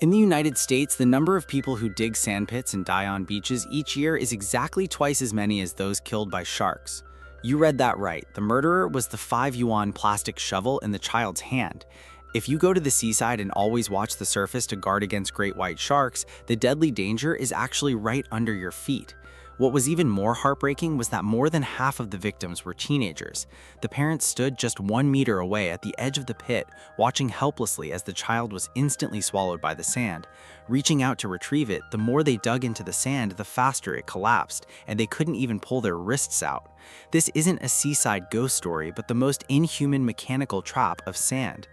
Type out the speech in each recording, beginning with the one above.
In the United States, the number of people who dig sandpits and die on beaches each year is exactly twice as many as those killed by sharks. You read that right. The murderer was the 5 yuan plastic shovel in the child's hand. If you go to the seaside and always watch the surface to guard against great white sharks, the deadly danger is actually right under your feet. What was even more heartbreaking was that more than half of the victims were teenagers. The parents stood just 1 meter away at the edge of the pit, watching helplessly as the child was instantly swallowed by the sand. Reaching out to retrieve it, the more they dug into the sand, the faster it collapsed, and they couldn't even pull their wrists out. This isn't a seaside ghost story, but the most inhuman mechanical trap of sand.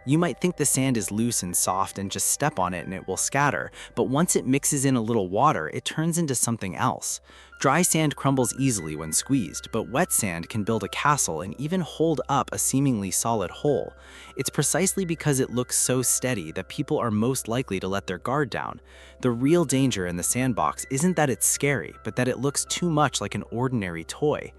You might think the sand is loose and soft and just step on it and it will scatter, but once it mixes in a little water, it turns into something else. Dry sand crumbles easily when squeezed, but wet sand can build a castle and even hold up a seemingly solid whole. It's precisely because it looks so steady that people are most likely to let their guard down. The real danger in the sandbox isn't that it's scary, but that it looks too much like an ordinary toy.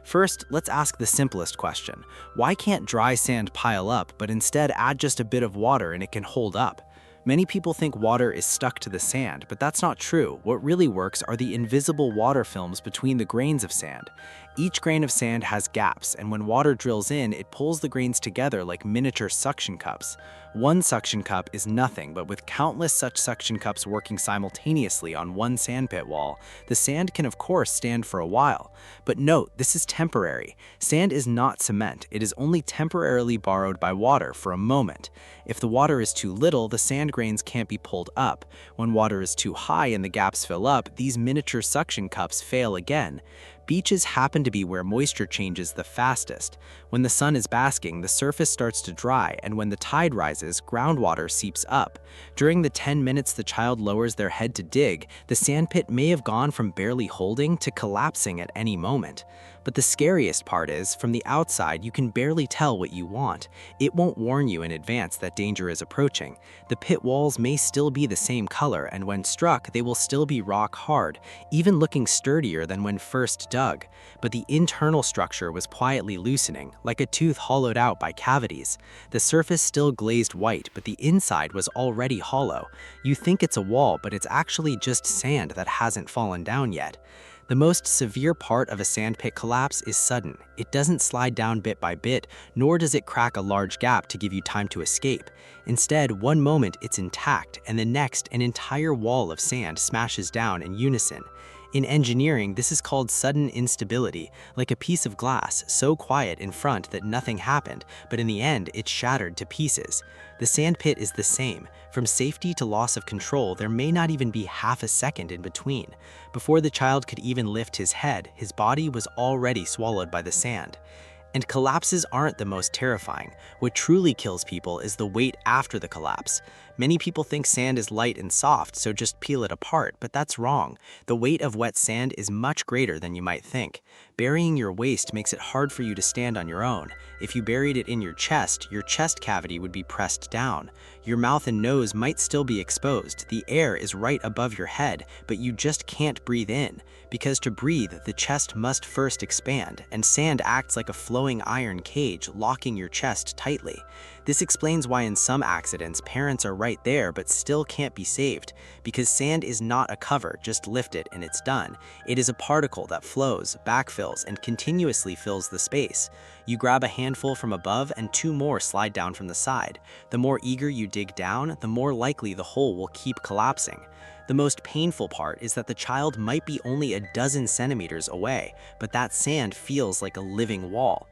First, let's ask the simplest question. Why can't dry sand pile up, but instead add just a bit of water and it can hold up? Many people think water is stuck to the sand, but that's not true. What really works are the invisible water films between the grains of sand. Each grain of sand has gaps, and when water drills in, it pulls the grains together like miniature suction cups. One suction cup is nothing, but with countless such suction cups working simultaneously on one sandpit wall, the sand can of course stand for a while. But note, this is temporary. Sand is not cement. It is only temporarily borrowed by water for a moment. If the water is too little, the sand grains can't be pulled up. When water is too high and the gaps fill up, these miniature suction cups fail again. Beaches happen to be where moisture changes the fastest. When the sun is basking, the surface starts to dry, and when the tide rises, groundwater seeps up. During the 10 minutes the child lowers their head to dig, the sandpit may have gone from barely holding to collapsing at any moment. But the scariest part is, from the outside, you can barely tell what you want. It won't warn you in advance that danger is approaching. The pit walls may still be the same color, and when struck, they will still be rock hard, even looking sturdier than when first dug. But the internal structure was quietly loosening, like a tooth hollowed out by cavities. The surface still glazed white, but the inside was already hollow. You think it's a wall, but it's actually just sand that hasn't fallen down yet. The most severe part of a sandpit collapse is sudden. It doesn't slide down bit by bit, nor does it crack a large gap to give you time to escape. Instead, one moment it's intact, and the next an entire wall of sand smashes down in unison. In engineering, this is called sudden instability, like a piece of glass so quiet in front that nothing happened, but in the end it shattered to pieces. The sandpit is the same. From safety to loss of control, there may not even be half a second in between. Before the child could even lift his head, his body was already swallowed by the sand. And collapses aren't the most terrifying. What truly kills people is the weight after the collapse. Many people think sand is light and soft, so just peel it apart, but that's wrong. The weight of wet sand is much greater than you might think. Burying your waist makes it hard for you to stand on your own. If you buried it in your chest cavity would be pressed down. Your mouth and nose might still be exposed. The air is right above your head, but you just can't breathe in. Because to breathe, the chest must first expand, and sand acts like a flowing iron cage, locking your chest tightly. This explains why in some accidents, parents are right there but still can't be saved. Because sand is not a cover, just lift it and it's done. It is a particle that flows, backfills, and continuously fills the space. You grab a handful from above and 2 more slide down from the side. The more eager you dig down, the more likely the hole will keep collapsing. The most painful part is that the child might be only a dozen centimeters away, but that sand feels like a living wall.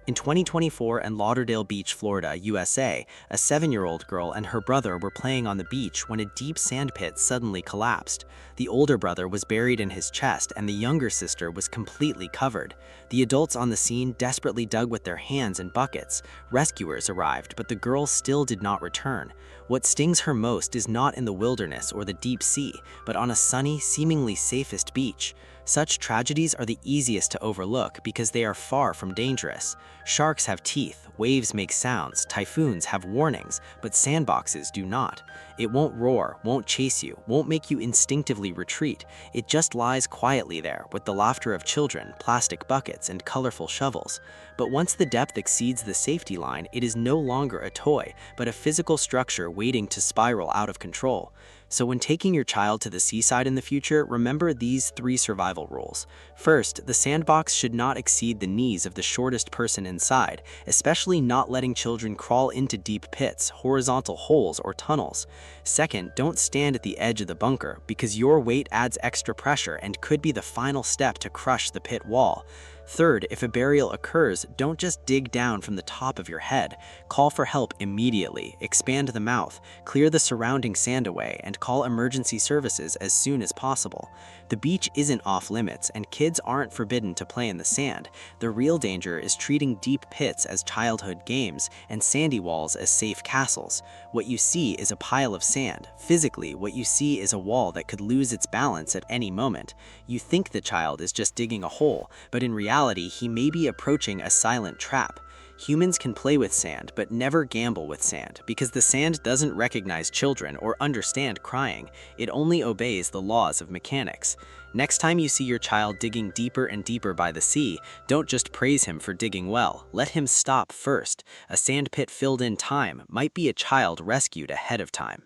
In 2024 in Lauderdale Beach, Florida, USA, a 7-year-old girl and her brother were playing on the beach when a deep sandpit suddenly collapsed. The older brother was buried in his chest and the younger sister was completely covered. The adults on the scene desperately dug with their hands and buckets. Rescuers arrived, but the girl still did not return. What stings her most is not in the wilderness or the deep sea, but on a sunny, seemingly safest beach. Such tragedies are the easiest to overlook because they are far from dangerous. Sharks have teeth, waves make sounds, typhoons have warnings, but sandboxes do not. It won't roar, won't chase you, won't make you instinctively retreat. It just lies quietly there with the laughter of children, plastic buckets, and colorful shovels. But once the depth exceeds the safety line, it is no longer a toy, but a physical structure waiting to spiral out of control. So when taking your child to the seaside in the future, remember these 3 survival rules. First, the sandbox should not exceed the knees of the shortest person inside, especially not letting children crawl into deep pits, horizontal holes, or tunnels. Second, don't stand at the edge of the bunker because your weight adds extra pressure and could be the final step to crush the pit wall. Third, if a burial occurs, don't just dig down from the top of your head. Call for help immediately, expand the mouth, clear the surrounding sand away, and call emergency services as soon as possible. The beach isn't off limits, and kids aren't forbidden to play in the sand. The real danger is treating deep pits as childhood games and sandy walls as safe castles. What you see is a pile of sand. Physically, what you see is a wall that could lose its balance at any moment. You think the child is just digging a hole, but in reality, he may be approaching a silent trap. Humans can play with sand, but never gamble with sand, because the sand doesn't recognize children or understand crying. It only obeys the laws of mechanics. Next time you see your child digging deeper and deeper by the sea, don't just praise him for digging well. Let him stop first. A sand pit filled in time might be a child rescued ahead of time.